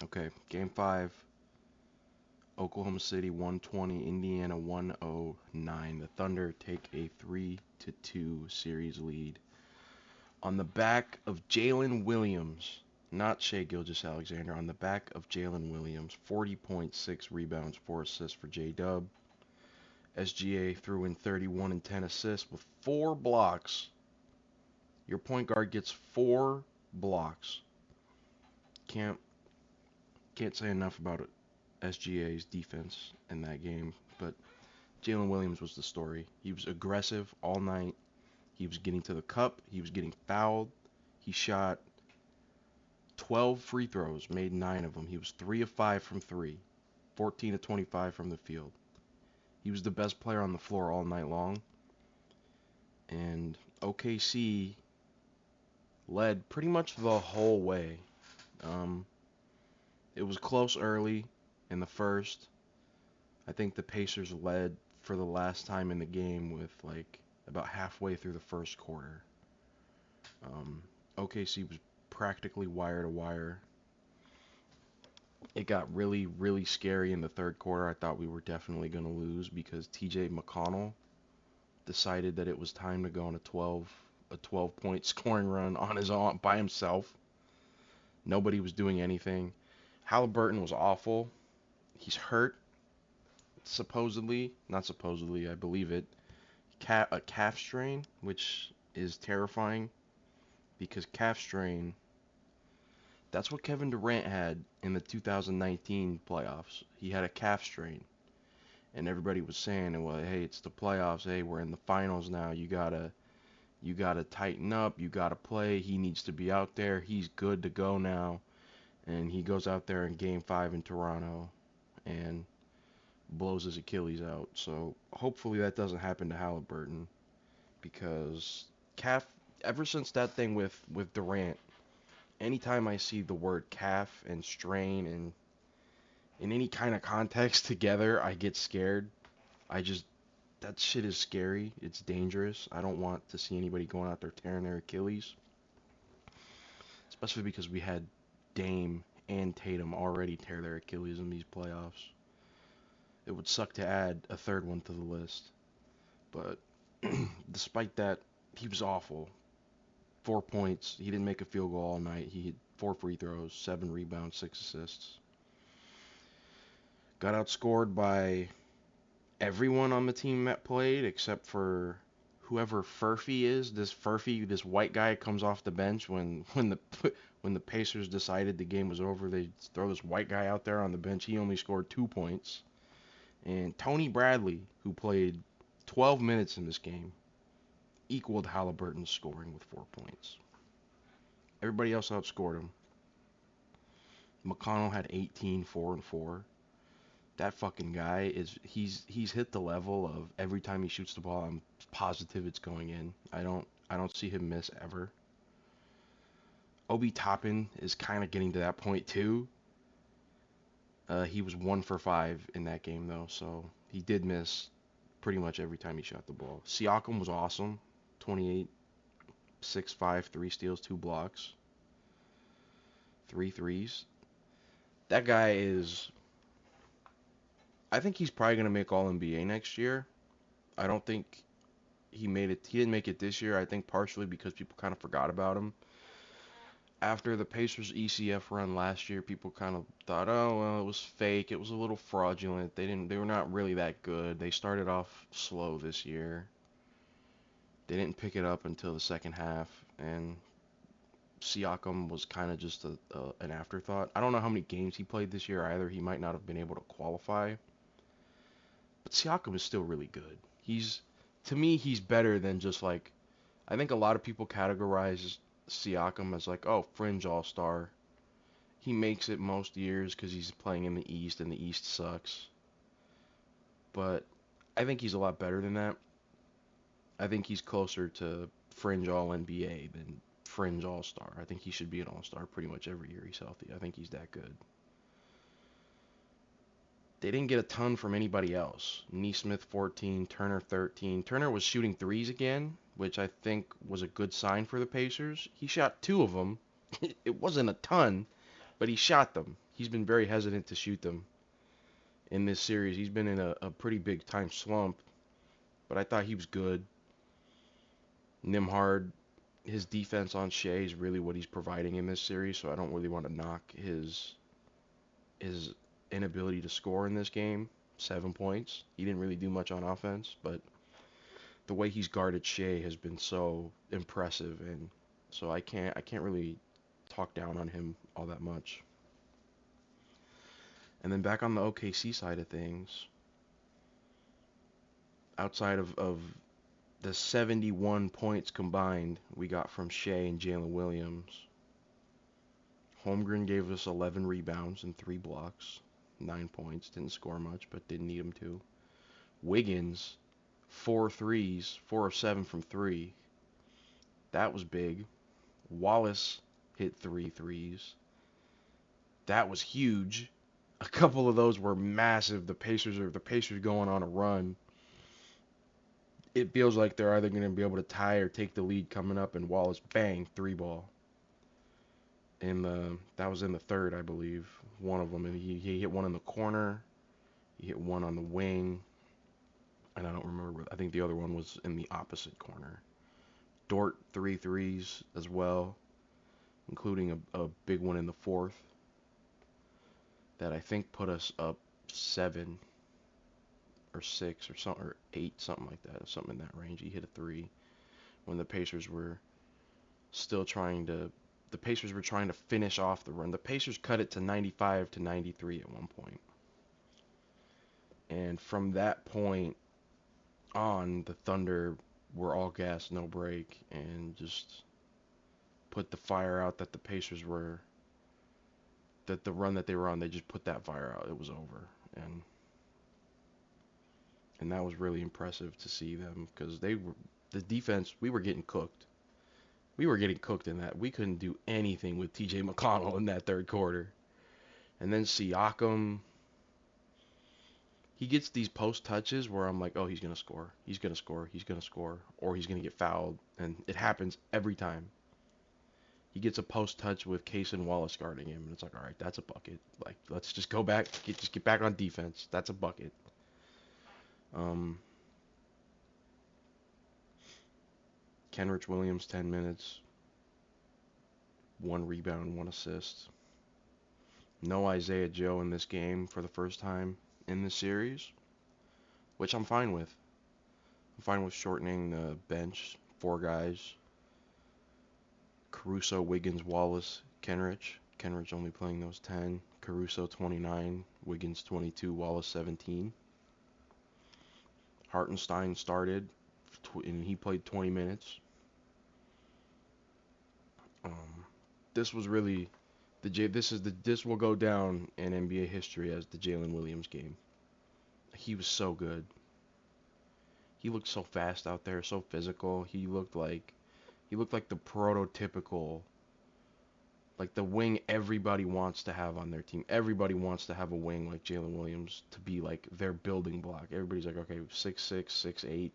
Okay, game 5, Oklahoma City 120, Indiana 109. The Thunder take a 3-2 series lead on the back of Jalen Williams, not Shea Gilgeous-Alexander, on the back of Jalen Williams, 40.6 rebounds, 4 assists for J-Dub. SGA threw in 31 and 10 assists with 4 blocks. Your point guard gets 4 blocks. Can't say enough about it. SGA's defense in that game, but Jalen Williams was the story. He was aggressive all night. He was getting to the cup. He was getting fouled. He shot 12 free throws, made 9 of them. He was 3 of 5 from 3, 14 of 25 from the field. He was the best player on the floor all night long. And OKC led pretty much the whole way. It was close early in the first. I think the Pacers led for the last time in the game with like about halfway through the first quarter. OKC was practically wire to wire. It got really, really scary in the third quarter. I thought we were definitely going to lose because TJ McConnell decided that it was time to go on a 12 point scoring run on his own by himself. Nobody was doing anything. Halliburton was awful. He's hurt, supposedly, not supposedly, I believe it. A calf strain, which is terrifying because calf strain, that's what Kevin Durant had in the 2019 playoffs. He had a calf strain, and everybody was saying, well, hey, it's the playoffs. Hey, we're in the finals now. You gotta tighten up. You gotta play. He needs to be out there. He's good to go now. And he goes out there in Game 5 in Toronto and blows his Achilles out. So hopefully that doesn't happen to Halliburton because calf. Ever since that thing with Durant, anytime I see the word calf and strain and in any kind of context together, I get scared. I just that shit is scary. It's dangerous. I don't want to see anybody going out there tearing their Achilles, especially because we had Dame and Tatum already tear their Achilles in these playoffs. It would suck to add a third one to the list. But despite that, he was awful. 4 points. He didn't make a field goal all night. He hit 4 free throws, 7 rebounds, 6 assists. Got outscored by everyone on the team that played except for whoever Furphy is. This white guy comes off the bench when the Pacers decided the game was over. They throw this white guy out there on the bench. He only scored 2 points. And Tony Bradley, who played 12 minutes in this game, equaled Halliburton's scoring with 4 points. Everybody else outscored him. McConnell had 18, 4, and 4. That fucking guy he's hit the level of every time he shoots the ball, I'm positive it's going in. I don't see him miss ever. Obi Toppin is kind of getting to that point too. He was 1 for 5 in that game though, so he did miss pretty much every time he shot the ball. Siakam was awesome. 28, 6, 5, 3 steals, 2 blocks, 3 threes. That guy is. I think he's probably gonna make All NBA next year. I don't think he made it. He didn't make it this year. I think partially because people kind of forgot about him. After the Pacers ECF run last year, people kind of thought, oh well, it was fake. It was a little fraudulent. They were not really that good. They started off slow this year. They didn't pick it up until the second half, and Siakam was kind of just an afterthought. I don't know how many games he played this year either. He might not have been able to qualify, but Siakam is still really good. To me, he's better than just like, I think a lot of people categorize Siakam as like, oh, fringe all-star. He makes it most years because he's playing in the East and the East sucks. But I think he's a lot better than that. I think he's closer to fringe all NBA than fringe all-star. I think he should be an all-star pretty much every year he's healthy. I think he's that good. They didn't get a ton from anybody else. Neesmith 14, Turner 13. Turner was shooting threes again, which I think was a good sign for the Pacers. He shot 2 of them. It wasn't a ton, but he shot them. he's been very hesitant to shoot them in this series. He's been in a pretty big time slump, but I thought he was good. Nimhard, his defense on Shea is really what he's providing in this series, so I don't really want to knock his inability to score in this game. 7 points. He didn't really do much on offense, but the way he's guarded Shea has been so impressive, and so I can't really talk down on him all that much. And then back on the OKC side of things, outside of the 71 points combined we got from Shea and Jalen Williams, Holmgren gave us 11 rebounds and 3 blocks, 9 points. Didn't score much, but didn't need him to. Wiggins, 4 threes, 4 of 7 from 3. That was big. Wallace hit 3 threes. That was huge. A couple of those were massive. The Pacers going on a run. It feels like they're either going to be able to tie or take the lead coming up, and Wallace, bang, 3-ball. That was in the third, I believe. One of them, and he hit one in the corner. He hit one on the wing, and I don't remember. I think the other one was in the opposite corner. Dort, 3 threes as well, including a big one in the fourth that I think put us up 7 or 6 or something, or 8, something like that, something in that range. He hit a 3 when the Pacers were trying to finish off the run. The Pacers cut it to 95 to 93 at one point. And from that point on, the Thunder were all gas, no break, and just put the fire out that the Pacers were, that the run that they were on, they just put that fire out. It was over. And that was really impressive to see them, because the defense, we were getting cooked. We were getting cooked in that. We couldn't do anything with TJ McConnell in that third quarter. And then Siakam, he gets these post touches where I'm like, oh, he's going to score. He's going to score. He's going to score. Or he's going to get fouled. And it happens every time. He gets a post touch with Case and Wallace guarding him. And it's like, all right, that's a bucket. Like, let's just go back. Just get back on defense. That's a bucket. Kenrich Williams, 10 minutes. 1 rebound, 1 assist. No Isaiah Joe in this game for the first time in this series, which I'm fine with. I'm fine with shortening the bench, 4 guys. Caruso, Wiggins, Wallace, Kenrich. Kenrich only playing those 10. Caruso 29, Wiggins 22, Wallace 17. Hartenstein started, and he played 20 minutes. This was really this will go down in NBA history as the Jalen Williams game. He was so good. He looked so fast out there, so physical. He looked like the prototypical, like the wing everybody wants to have on their team. Everybody wants to have a wing like Jalen Williams to be like their building block. Everybody's like, okay, 6'6", 6'8",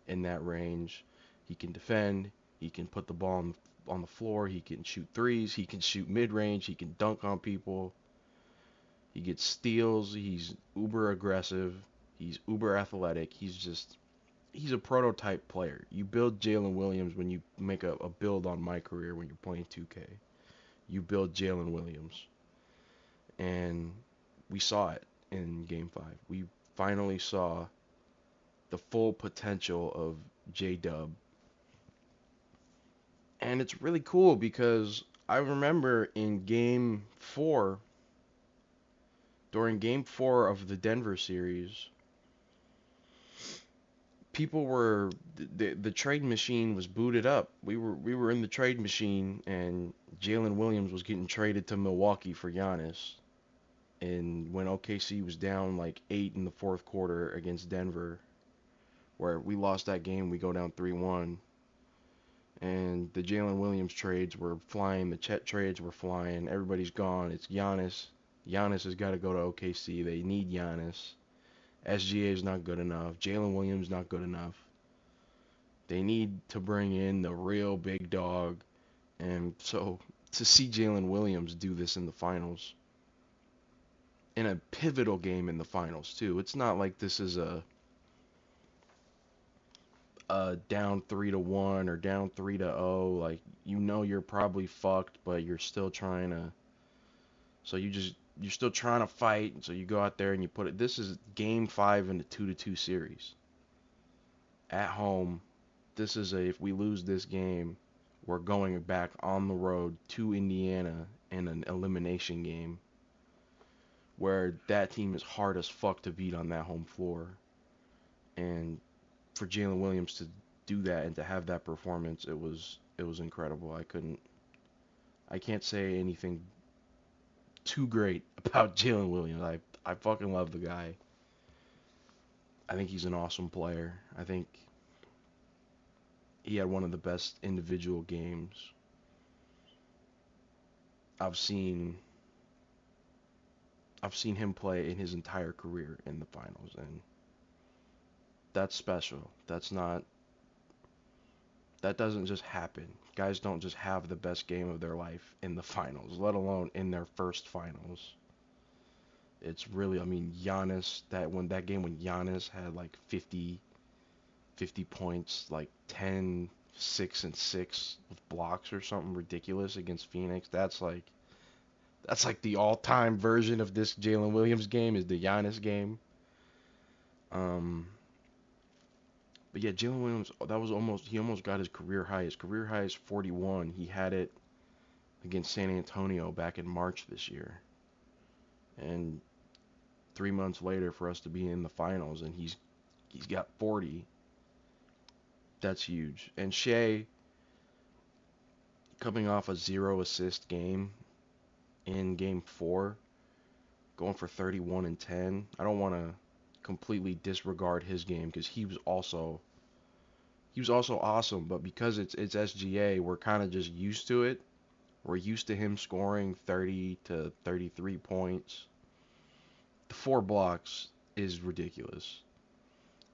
in that range. He can defend. He can put the ball on the floor. He can shoot threes. He can shoot mid-range. He can dunk on people. He gets steals. He's uber aggressive. He's uber athletic. He's a prototype player. You build Jalen Williams when you make a build on my career when you're playing 2K. You build Jalen Williams. And we saw it in Game 5. We finally saw the full potential of J-Dub. And it's really cool because I remember in Game 4, during Game 4 of the Denver series, people were, the trade machine was booted up. We were in the trade machine, and Jalen Williams was getting traded to Milwaukee for Giannis. And when OKC was down like 8 in the fourth quarter against Denver, where we lost that game, we go down 3-1. And the Jalen Williams trades were flying. The Chet trades were flying. Everybody's gone. It's Giannis. Giannis has got to go to OKC. They need Giannis. SGA is not good enough. Jalen Williams not good enough. They need to bring in the real big dog. And so to see Jalen Williams do this in the finals, in a pivotal game in the finals too. It's not like this is a down 3-1 or down 3-0. Like, you know you're probably fucked, but you're still trying to. So you're still trying to fight. So you go out there and you put it. This is game 5 in the 2-2 series at home. This is a, if we lose this game, we're going back on the road to Indiana in an elimination game where that team is hard as fuck to beat on that home floor. And for Jalen Williams to do that and to have that performance, it was incredible. I can't say anything too great about Jalen Williams. I fucking love the guy. I think he's an awesome player. I think he had one of the best individual games I've seen I've seen him play in his entire career in the finals, and that's special. That doesn't just happen. Guys don't just have the best game of their life in the finals, let alone in their first finals. It's really, I mean, Giannis, that game when Giannis had like 50 points, like 10, 6 and 6 with blocks or something ridiculous against Phoenix. That's like the all-time version of this Jalen Williams game is the Giannis game. Um, but yeah, Jalen Williams, he almost got his career high. His career high is 41. He had it against San Antonio back in March this year. And 3 months later for us to be in the finals and he's got 40. That's huge. And Shea coming off a 0 assist game in game 4, going for 31 and 10. I don't want to completely disregard his game because he was also awesome, but because it's SGA, we're kind of just used to it. We're used to him scoring 30 to 33 points. The 4 blocks is ridiculous.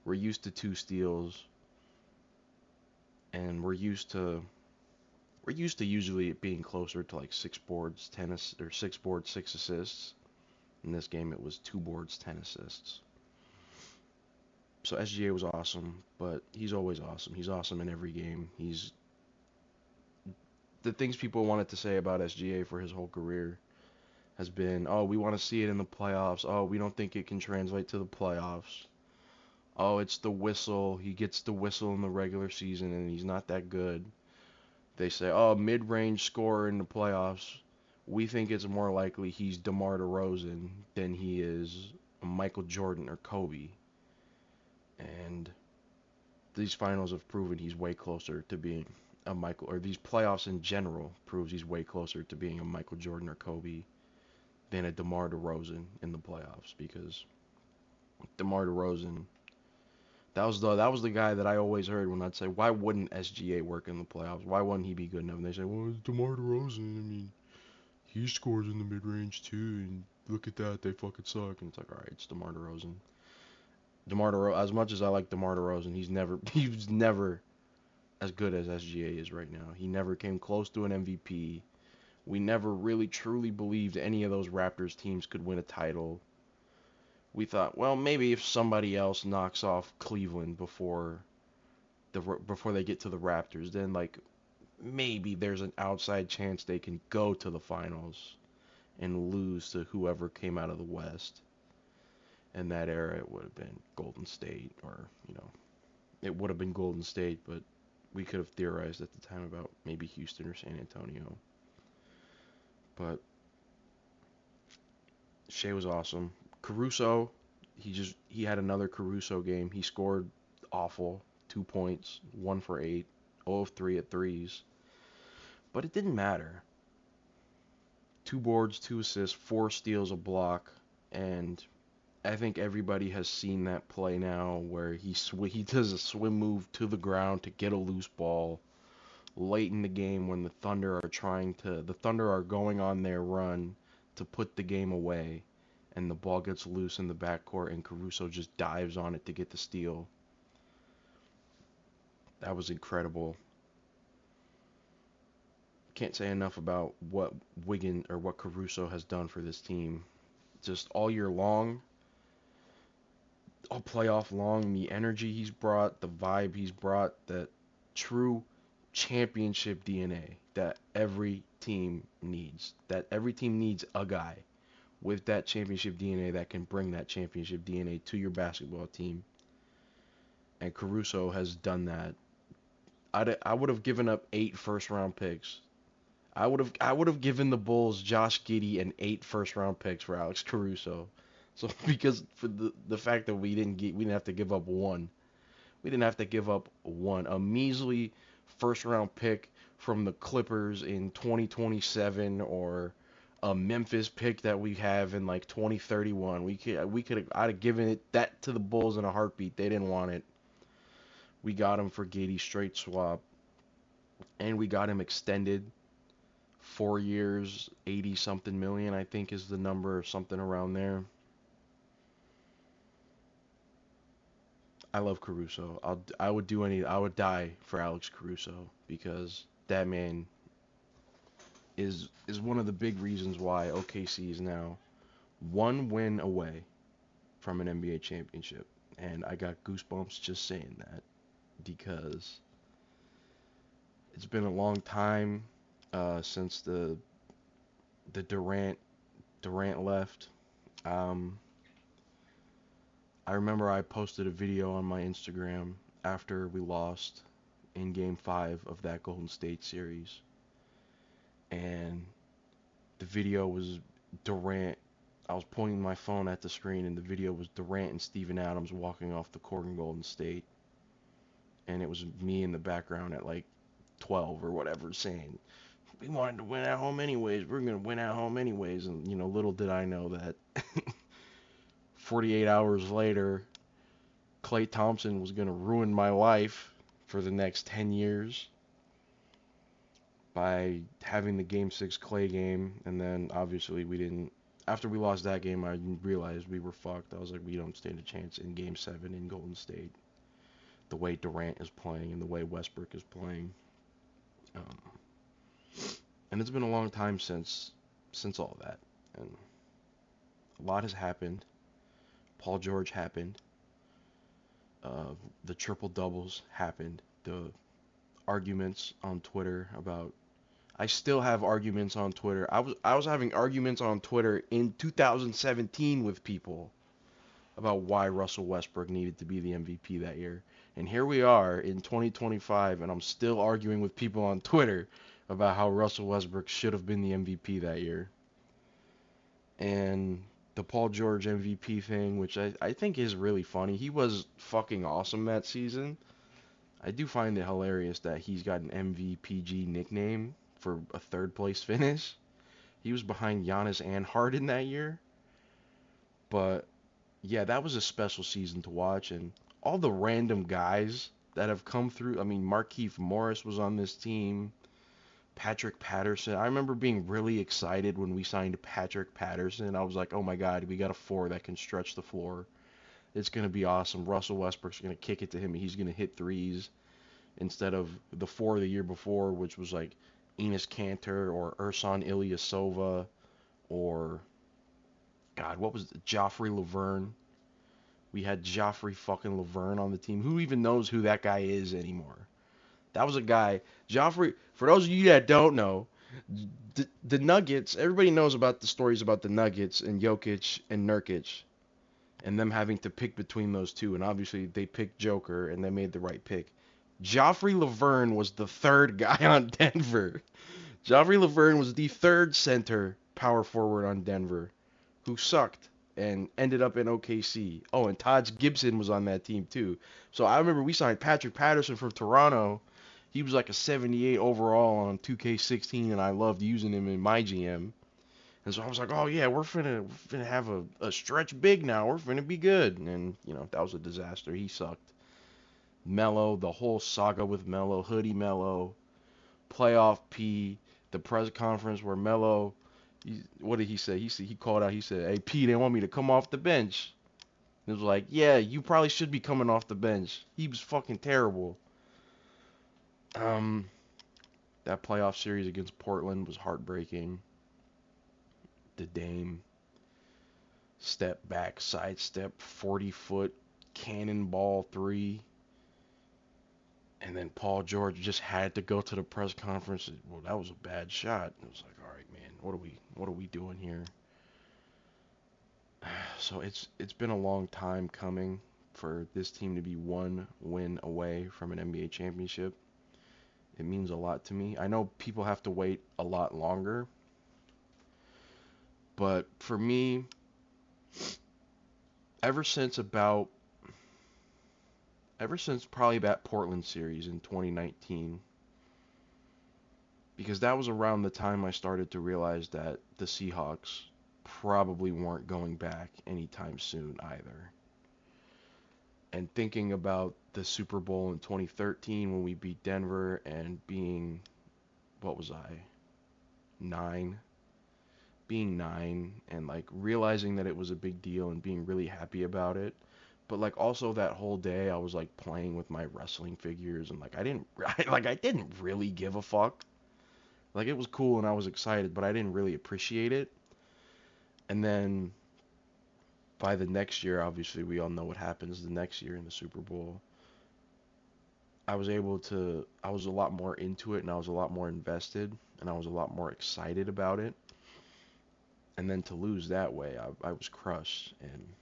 We're used to 2 steals, and we're used to usually it being closer to like 6 boards, 6 boards, 6 assists. In this game, it was 2 boards, 10 assists. So SGA was awesome, but he's always awesome. He's awesome in every game. He's the things people wanted to say about SGA for his whole career has been, oh, we want to see it in the playoffs. Oh, we don't think it can translate to the playoffs. Oh, it's the whistle. He gets the whistle in the regular season and he's not that good. They say, oh, mid-range scorer in the playoffs. We think it's more likely he's DeMar DeRozan than he is Michael Jordan or Kobe. And these finals have proven he's way closer to being a Michael, or these playoffs in general proves he's way closer to being a Michael Jordan or Kobe than a DeMar DeRozan in the playoffs, because DeMar DeRozan, that was the guy that I always heard when I'd say, why wouldn't SGA work in the playoffs? Why wouldn't he be good enough? And they say, well, it's DeMar DeRozan. I mean, he scores in the mid range too, and look at that, they fucking suck. And it's like, all right, it's DeMar DeRozan. DeMar DeRozan, as much as I like DeMar DeRozan, he was never as good as SGA is right now. He never came close to an MVP. We never really truly believed any of those Raptors teams could win a title. We thought, well, maybe if somebody else knocks off Cleveland before they get to the Raptors, then like maybe there's an outside chance they can go to the finals and lose to whoever came out of the West. In that era, it would have been Golden State, or it would have been Golden State, but we could have theorized at the time about maybe Houston or San Antonio. But Shea was awesome. Caruso, he had another Caruso game. He scored awful, 2 points, 1 for 8, 0 of 3 at threes. But it didn't matter. 2 boards, 2 assists, 4 steals, a block, and I think everybody has seen that play now where he does a swim move to the ground to get a loose ball late in the game when the Thunder are going on their run to put the game away, and the ball gets loose in the backcourt and Caruso just dives on it to get the steal. That was incredible. Can't say enough about what Caruso has done for this team. just all year long, all playoff long, the energy he's brought, the vibe he's brought, that true championship DNA that every team needs. That every team needs a guy with that championship DNA that can bring that championship DNA to your basketball team. And Caruso has done that. I would have given up 8 first round picks. I would have given the Bulls Josh Giddey and 8 first round picks for Alex Caruso. So because for the fact that we didn't have to give up one. We didn't have to give up one. A measly first round pick from the Clippers in 2027, or a Memphis pick that we have in like 2031. I'd have given that to the Bulls in a heartbeat. They didn't want it. We got him for Giddey, straight swap, and we got him extended 4 years, 80 something million, I think is the number, or something around there. I love Caruso. I would die for Alex Caruso, because that man is one of the big reasons why OKC is now one win away from an NBA championship. And I got goosebumps just saying that, because it's been a long time since the Durant left. Um, I remember I posted a video on my Instagram after we lost in Game 5 of that Golden State series, and the video was Durant. I was pointing my phone at the screen, and the video was Durant and Steven Adams walking off the court in Golden State, and it was me in the background at like 12 or whatever saying, "We wanted to win at home anyways. We're gonna win at home anyways." And little did I know that 48 hours later, Klay Thompson was gonna ruin my life for the next 10 years by having the Game 6 Klay game. And then obviously we didn't. After we lost that game, I realized we were fucked. I was like, we don't stand a chance in Game 7 in Golden State. The way Durant is playing and the way Westbrook is playing. Um, and it's been a long time since all that. And a lot has happened. Paul George happened. The triple doubles happened. The arguments on Twitter about. I still have arguments on Twitter. I was having arguments on Twitter in 2017 with people about why Russell Westbrook needed to be the MVP that year. And here we are in 2025, and I'm still arguing with people on Twitter about how Russell Westbrook should have been the MVP that year. And the Paul George MVP thing, which I think is really funny. He was fucking awesome that season. I do find it hilarious that he's got an MVPG nickname for a third place finish. He was behind Giannis and Harden that year. But yeah, that was a special season to watch, and all the random guys that have come through. I mean, Markieff Morris was on this team. Patrick Patterson. I remember being really excited when we signed Patrick Patterson. I was like, oh my God, we got a 4 that can stretch the floor. It's going to be awesome. Russell Westbrook's going to kick it to him, and he's going to hit threes instead of the 4 the year before, which was like Enes Kanter or Ersan Ilyasova or, God, what was it? Joffrey Laverne. We had Joffrey fucking Laverne on the team. Who even knows who that guy is anymore? That was a guy, Joffrey, for those of you that don't know, the Nuggets, everybody knows about the stories about the Nuggets and Jokic and Nurkic and them having to pick between those two. And obviously they picked Joker and they made the right pick. Joffrey Laverne was the third guy on Denver. Joffrey Laverne was the third center power forward on Denver who sucked and ended up in OKC. Oh, and Taj Gibson was on that team too. So I remember we signed Patrick Patterson from Toronto. He was like a 78 overall on 2K16, and I loved using him in my GM. And so I was like, oh yeah, we're finna have a stretch big now. We're finna be good. And that was a disaster. He sucked. Melo, the whole saga with Melo, Hoodie Melo, playoff P, the press conference where Melo, what did he say? He called out. He said, "Hey P, they want me to come off the bench." It was like, yeah, you probably should be coming off the bench. He was fucking terrible. That playoff series against Portland was heartbreaking. The Dame. step back, sidestep, 40-foot cannonball three. And then Paul George just had to go to the press conference. Well, that was a bad shot. It was like, all right, man, what are we doing here? So it's been a long time coming for this team to be one win away from an NBA championship. It means a lot to me. I know people have to wait a lot longer, but for me, ever since about ever since probably that Portland series in 2019, because that was around the time I started to realize that the Seahawks probably weren't going back anytime soon either. And thinking about the Super Bowl in 2013 when we beat Denver and being, what was I, 9? Being 9 and like realizing that it was a big deal and being really happy about it. But like also that whole day I was like playing with my wrestling figures and like I didn't really give a fuck. Like it was cool and I was excited, but I didn't really appreciate it. And then by the next year, obviously we all know what happens the next year in the Super Bowl. I was a lot more into it and I was a lot more invested and I was a lot more excited about it. And then to lose that way, I was crushed. And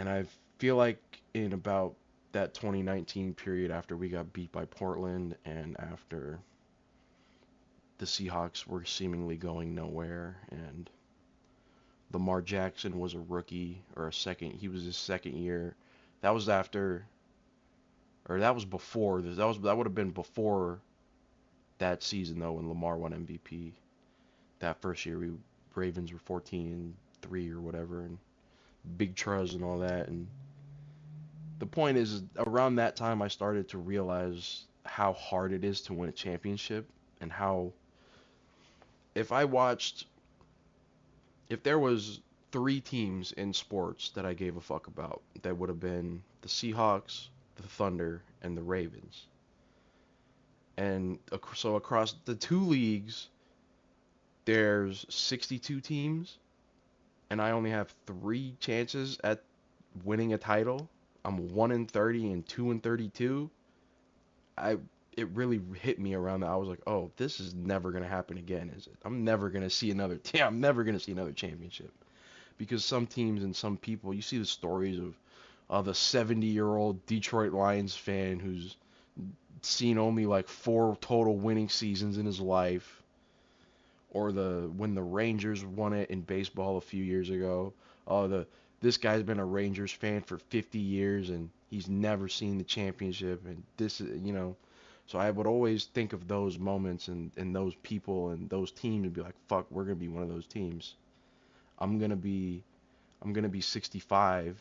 I feel like in about that 2019 period after we got beat by Portland and after the Seahawks were seemingly going nowhere and Lamar Jackson was a rookie or he was his second year. That was after or that was before this. That would have been before that season though when Lamar won MVP. That first year we Ravens were 14-3 or whatever and big truz and all that. And the point is around that time I started to realize how hard it is to win a championship and how if I watched if there was 3 teams in sports that I gave a fuck about, that would have been the Seahawks, the Thunder, and the Ravens. And so across the 2 leagues, there's 62 teams, and I only have 3 chances at winning a title. I'm 1-30 and 2-32. I It really hit me around that. I was like, oh, this is never gonna happen again, is it? I'm never gonna see another. I'm never gonna see another championship because some teams and some people, you see the stories of the 70-year-old Detroit Lions fan who's seen only like 4 total winning seasons in his life, or the when the Rangers won it in baseball a few years ago. Oh, this guy's been a Rangers fan for 50 years and he's never seen the championship, and this is, so I would always think of those moments and those people and those teams and be like, fuck, we're gonna be one of those teams. I'm gonna be I'm gonna be 65.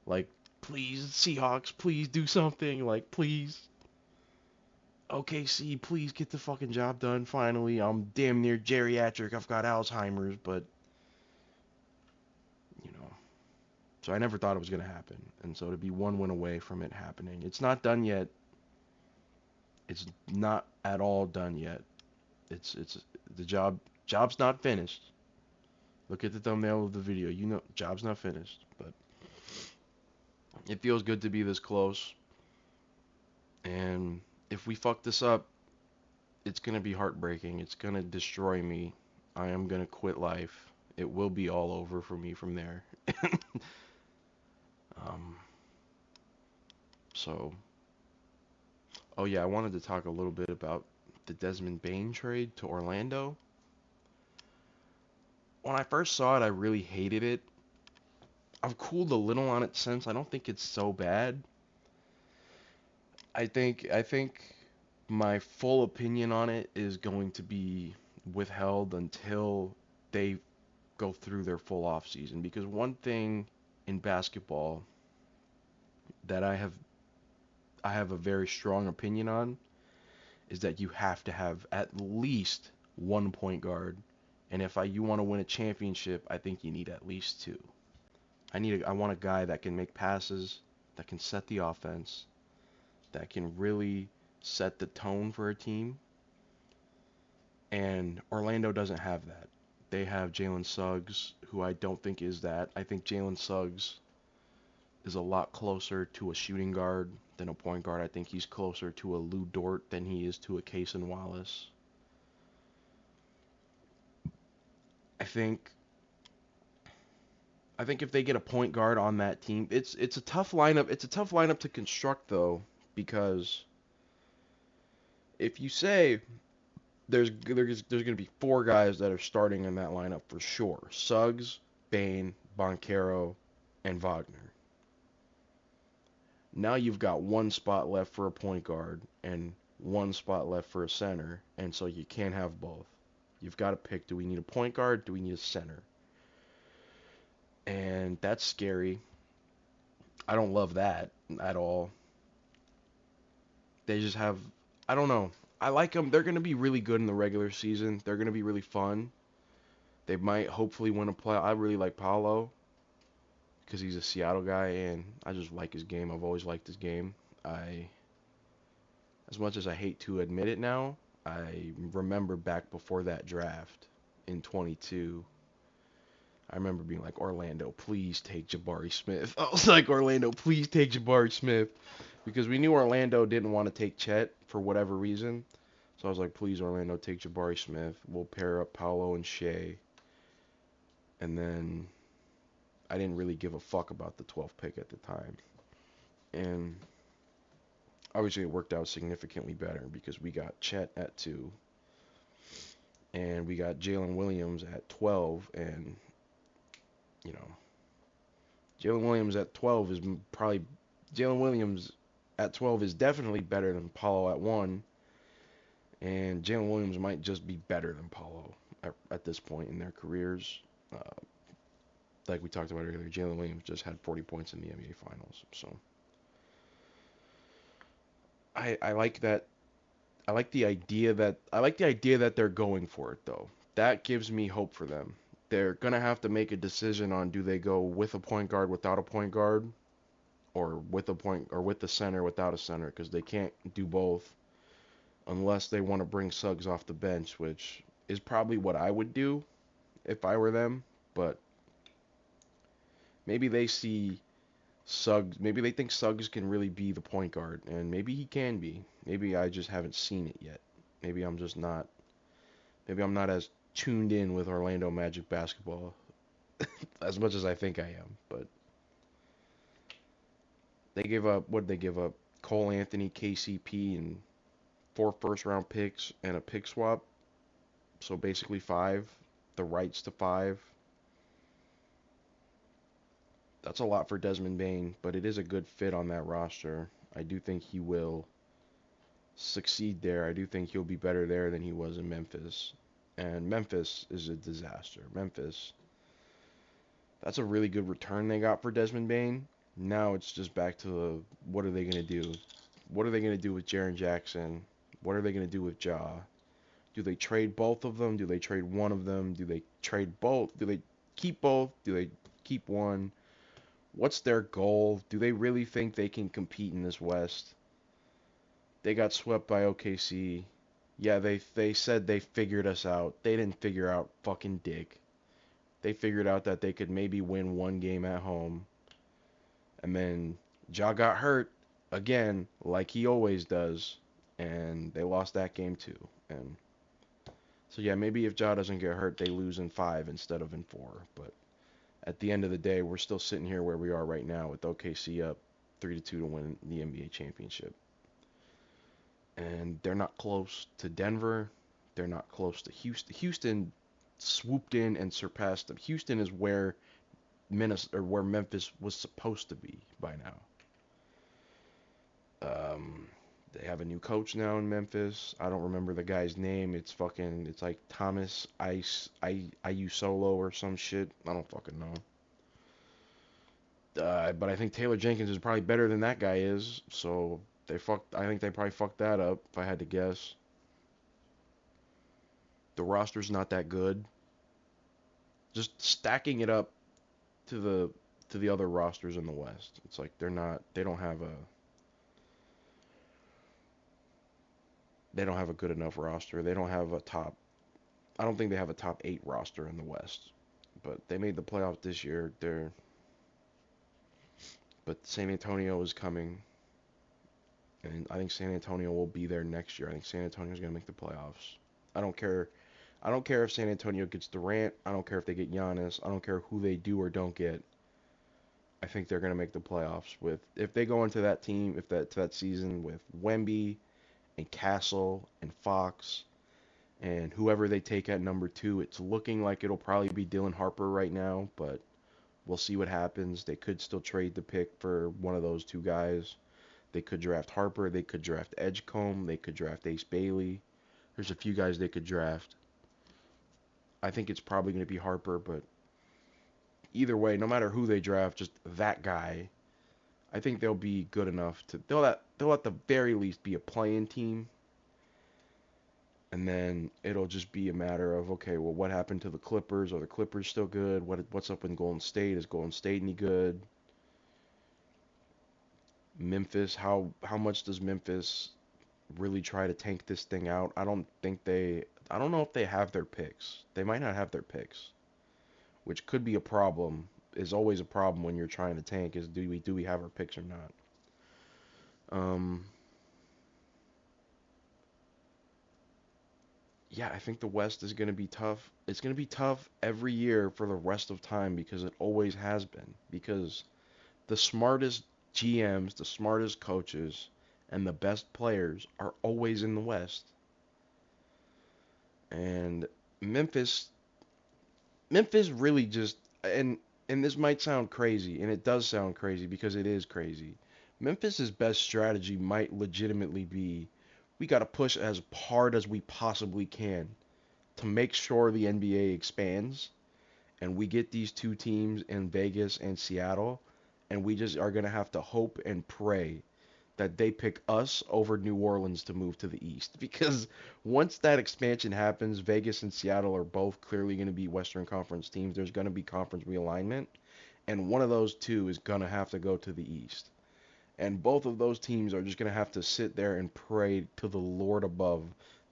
Like, please, Seahawks, please do something. Like, please. OKC, please get the fucking job done finally. I'm damn near geriatric. I've got Alzheimer's, but, you know. So I never thought it was going to happen. And so to be one win away from it happening, it's not done yet. It's not at all done yet. It's the job's not finished. Look at the thumbnail of the video. You know, job's not finished, but it feels good to be this close. And if we fuck this up, it's going to be heartbreaking. It's going to destroy me. I am going to quit life. It will be all over for me from there. um, so, oh yeah, I wanted to talk a little bit about the Desmond Bane trade to Orlando. When I first saw it, I really hated it. I've cooled a little on it since. I don't think it's so bad. I think my full opinion on it is going to be withheld until they go through their full off season, because one thing in basketball that I have a very strong opinion on is that you have to have at least one point guard, and if you want to win a championship, I think you need at least 2. I want a guy that can make passes, that can set the offense, that can really set the tone for a team. And Orlando doesn't have that. They have Jalen Suggs, who I don't think is that. I think Jalen Suggs is a lot closer to a shooting guard than a point guard. I think he's closer to a Lou Dort than he is to a Cason Wallace. I think I think if they get a point guard on that team, it's a tough lineup. It's a tough lineup to construct though, because if you say there's going to be four guys that are starting in that lineup for sure: Suggs, Bane, Boncaro, and Wagner. Now you've got one spot left for a point guard and one spot left for a center, and so you can't have both. You've got to pick: do we need a point guard? Do we need a center? And that's scary. I don't love that at all. They just have, I don't know. I like them. They're going to be really good in the regular season. They're going to be really fun. They might hopefully win a play. I really like Paolo because he's a Seattle guy and I just like his game. I've always liked his game. As much as I hate to admit it now, I remember back before that draft in 22. I remember being like, Orlando, please take Jabari Smith. I was like, Orlando, please take Jabari Smith. Because we knew Orlando didn't want to take Chet for whatever reason. So I was like, please, Orlando, take Jabari Smith. We'll pair up Paolo and Shea. And then I didn't really give a fuck about the 12th pick at the time. And obviously it worked out significantly better because we got Chet at 2. And we got Jalen Williams at 12. And, you know, Jalen Williams at 12 is probably... Jalen Williams at 12 is definitely better than Paolo at 1. And Jalen Williams might just be better than Paolo at this point in their careers. Like we talked about earlier, Jalen Williams just had 40 points in the NBA Finals. So I like that. I like the idea that they're going for it though. That gives me hope for them. They're gonna have to make a decision on do they go with a point guard without a point guard, or with the center without a center, because they can't do both unless they want to bring Suggs off the bench, which is probably what I would do if I were them. But maybe they see Suggs, maybe they think Suggs can really be the point guard, and maybe he can be. Maybe I just haven't seen it yet. Maybe I'm not as tuned in with Orlando Magic basketball as much as I think I am. But they gave up, what did they give up? Cole Anthony, KCP, and 4 first-round picks and a pick swap. So basically 5, the rights to 5. That's a lot for Desmond Bane, but it is a good fit on that roster. I do think he will succeed there. I do think he'll be better there than he was in Memphis. And Memphis is a disaster. Memphis, that's a really good return they got for Desmond Bane. Now it's just back to what are they going to do? What are they going to do with Jaren Jackson? What are they going to do with Ja? Do they trade both of them? Do they trade one of them? Do they trade both? Do they keep both? Do they keep one? What's their goal? Do they really think they can compete in this West? They got swept by OKC. Yeah, they said they figured us out. They didn't figure out fucking dick. They figured out that they could maybe win one game at home. And then Ja got hurt again, like he always does. And they lost that game too. And so yeah, maybe if Ja doesn't get hurt, they lose in 5 instead of in 4. But at the end of the day, we're still sitting here where we are right now with OKC up 3-2 to win the NBA championship. And they're not close to Denver. They're not close to Houston. Houston swooped in and surpassed them. Houston is where Memphis was supposed to be by now. They have a new coach now in Memphis. I don't remember the guy's name. It's like Thomas Solo or some shit. I don't fucking know. But I think Taylor Jenkins is probably better than that guy is. So I think they probably fucked that up, if I had to guess. The roster's not that good. Just stacking it up to the other rosters in the West. It's like they don't have a good enough roster. They don't have a top I don't think they have a top 8 roster in the West, but they made the playoffs this year. But San Antonio is coming, and I think San Antonio will be there next year. I think San Antonio is going to make the playoffs. I don't care. I don't care if San Antonio gets Durant. I don't care if they get Giannis. I don't care who they do or don't get. I think they're going to make the playoffs with if they go into that team, if that to that season with Wemby and Castle and Fox and whoever they take at number 2. It's looking like it'll probably be Dylan Harper right now, but we'll see what happens. They could still trade the pick for one of those two guys. They could draft Harper. They could draft Edgecombe. They could draft Ace Bailey. There's a few guys they could draft. I think it's probably going to be Harper, but either way, no matter who they draft, just that guy, I think they'll be good enough to they'll at the very least be a play-in team, and then it'll just be a matter of okay, well, what happened to the Clippers? Are the Clippers still good? What's up with Golden State? Is Golden State any good? Memphis, how much does Memphis really try to tank this thing out? I don't know if they have their picks. They might not have their picks, which could be a problem. Is always a problem when you're trying to tank is do we have our picks or not? Um yeah, I think the West is going to be tough. It's going to be tough every year for the rest of time because it always has been. Because the smartest GMs, the smartest coaches, and the best players are always in the West. And Memphis, Memphis really just and this might sound crazy, and it does sound crazy because it is crazy. Memphis's best strategy might legitimately be we got to push as hard as we possibly can to make sure the NBA expands and we get these two teams in Vegas and Seattle, and we just are going to have to hope and pray that they pick us over New Orleans to move to the East. Because once that expansion happens, Vegas and Seattle are both clearly going to be Western Conference teams. There's going to be conference realignment, and one of those two is going to have to go to the East. And both of those teams are just going to have to sit there and pray to the Lord above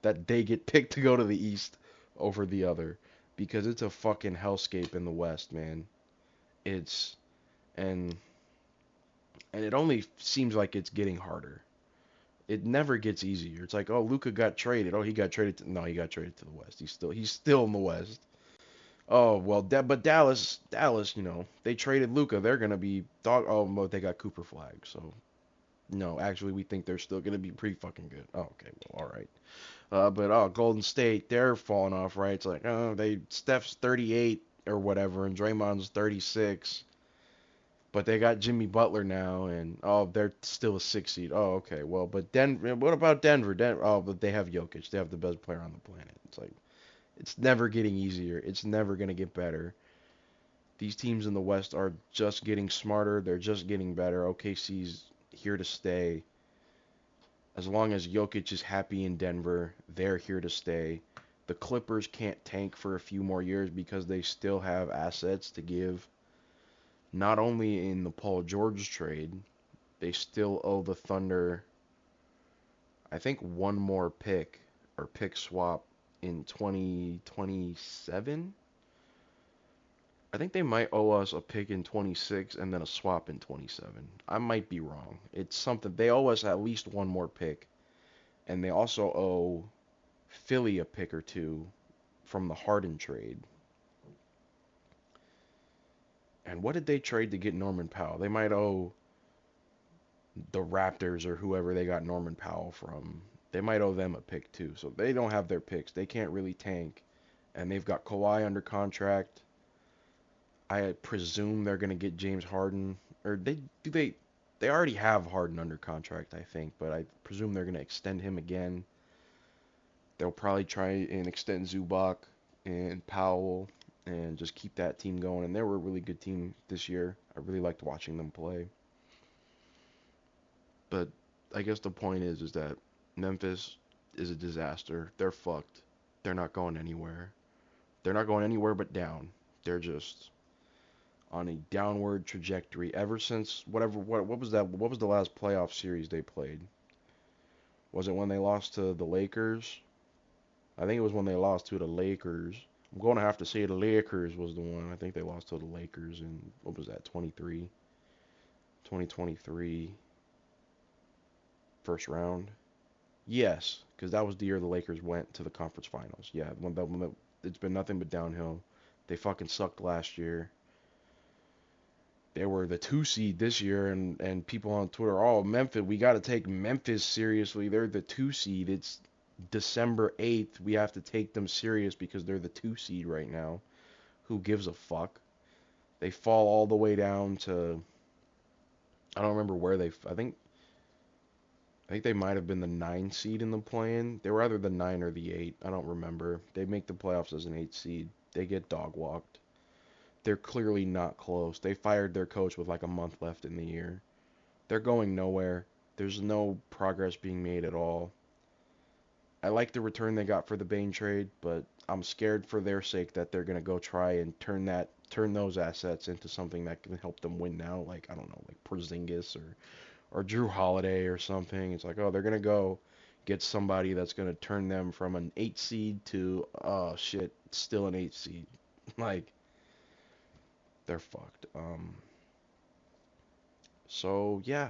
that they get picked to go to the East over the other. Because it's a fucking hellscape in the West, man. It's and and it only seems like it's getting harder. It never gets easier. It's like, oh, Luka got traded. Oh, he got traded to no, he got traded to the West. He's still in the West. Oh well, but Dallas, they traded Luka. They're gonna be dog. Oh, but they got Cooper Flag. So no, actually, we think they're still gonna be pretty fucking good. Oh, okay, well, all right. But Golden State, they're falling off, right? It's like, oh, Steph's 38 or whatever, and Draymond's 36. But they got Jimmy Butler now, and oh, they're still a 6 seed. Oh, okay. Well, but what about Denver? Oh, but they have Jokic. They have the best player on the planet. It's like it's never getting easier. It's never gonna get better. These teams in the West are just getting smarter. They're just getting better. OKC's here to stay. As long as Jokic is happy in Denver, they're here to stay. The Clippers can't tank for a few more years because they still have assets to give. Not only in the Paul George trade, they still owe the Thunder, I think, one more pick or pick swap in 2027. I think they might owe us a pick in 26 and then a swap in 27. I might be wrong. It's something. They owe us at least one more pick. And they also owe Philly a pick or two from the Harden trade. And what did they trade to get Norman Powell? They might owe the Raptors or whoever they got Norman Powell from. They might owe them a pick too. So they don't have their picks. They can't really tank. And they've got Kawhi under contract. I presume they're going to get James Harden. Or they already have Harden under contract, I think. But I presume they're going to extend him again. They'll probably try and extend Zubac and Powell and just keep that team going. And they were a really good team this year. I really liked watching them play. But I guess the point is that Memphis is a disaster. They're fucked. They're not going anywhere. They're not going anywhere but down. They're just on a downward trajectory ever since what was that? What was the last playoff series they played? Was it when they lost to the Lakers? I think it was when they lost to the Lakers. I'm going to have to say the Lakers was the one. I think they lost to the Lakers in, what was that, 2023 first round. Yes, because that was the year the Lakers went to the conference finals. Yeah, it's been nothing but downhill. They fucking sucked last year. They were the 2 seed this year, and people on Twitter, oh, Memphis, we got to take Memphis seriously. They're the 2 seed. It's December 8th. We have to take them serious because they're the 2 seed right now. Who gives a fuck? They fall all the way down to, I don't remember where I think they might have been the 9 seed in the play-in. They were either the 9 or the 8. I don't remember. They make the playoffs as an 8 seed. They get dog walked. They're clearly not close. They fired their coach with like a month left in the year. They're going nowhere. There's no progress being made at all. I like the return they got for the Bane trade, but I'm scared for their sake that they're gonna go try and turn those assets into something that can help them win now. Like, I don't know, like Porzingis or Drew Holiday or something. It's like, oh, they're gonna go get somebody that's gonna turn them from an 8 seed to, oh shit, still an 8 seed. Like, they're fucked. So yeah,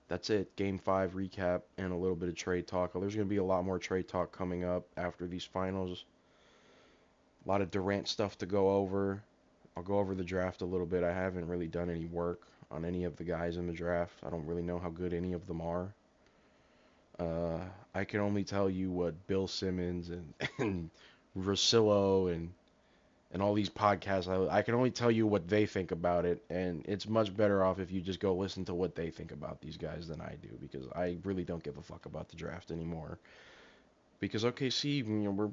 that's it. Game 5 recap and a little bit of trade talk. There's going to be a lot more trade talk coming up after these finals. A lot of Durant stuff to go over. I'll go over the draft a little bit. I haven't really done any work on any of the guys in the draft. I don't really know how good any of them are. Uh, I can only tell you what Bill Simmons and Rosillo and all these podcasts, I can only tell you what they think about it, and it's much better off if you just go listen to what they think about these guys than I do, because I really don't give a fuck about the draft anymore. Because OKC, we're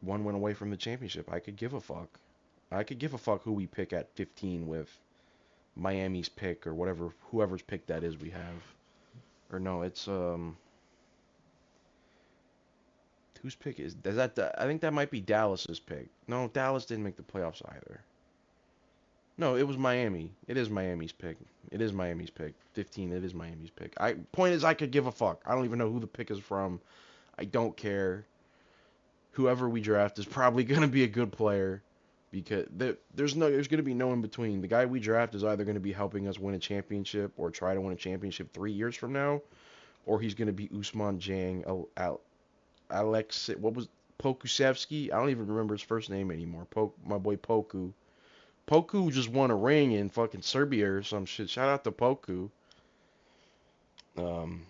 1 win away from the championship. I could give a fuck. I could give a fuck who we pick at 15 with Miami's pick or whatever, whoever's pick that is we have. Or no, it's whose pick is that? I think that might be Dallas's pick. No, Dallas didn't make the playoffs either. No, it was Miami. It is Miami's pick. It is Miami's pick. 15, it is Miami's pick. Point is, I could give a fuck. I don't even know who the pick is from. I don't care. Whoever we draft is probably going to be a good player because there's going to be no in between. The guy we draft is either going to be helping us win a championship or try to win a championship 3 years from now, or he's going to be Usman Jang, Alex, what was Pokusevsky? I don't even remember his first name anymore. My boy Poku. Poku just won a ring in fucking Serbia or some shit. Shout out to Poku. Um,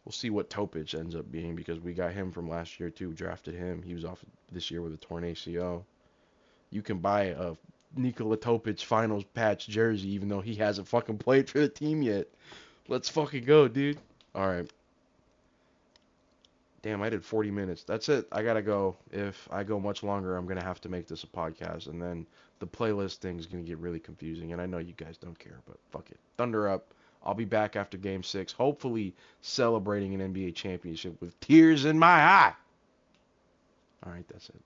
we'll see what Topic ends up being because we got him from last year too. Drafted him. He was off this year with a torn ACL. You can buy a Nikola Topic finals patch jersey even though he hasn't fucking played for the team yet. Let's fucking go, dude. All right. Damn, I did 40 minutes. That's it. I gotta go. If I go much longer, I'm gonna have to make this a podcast, and then the playlist thing's gonna get really confusing. And I know you guys don't care, but fuck it. Thunder up. I'll be back after Game 6, hopefully celebrating an NBA championship with tears in my eye. All right, that's it.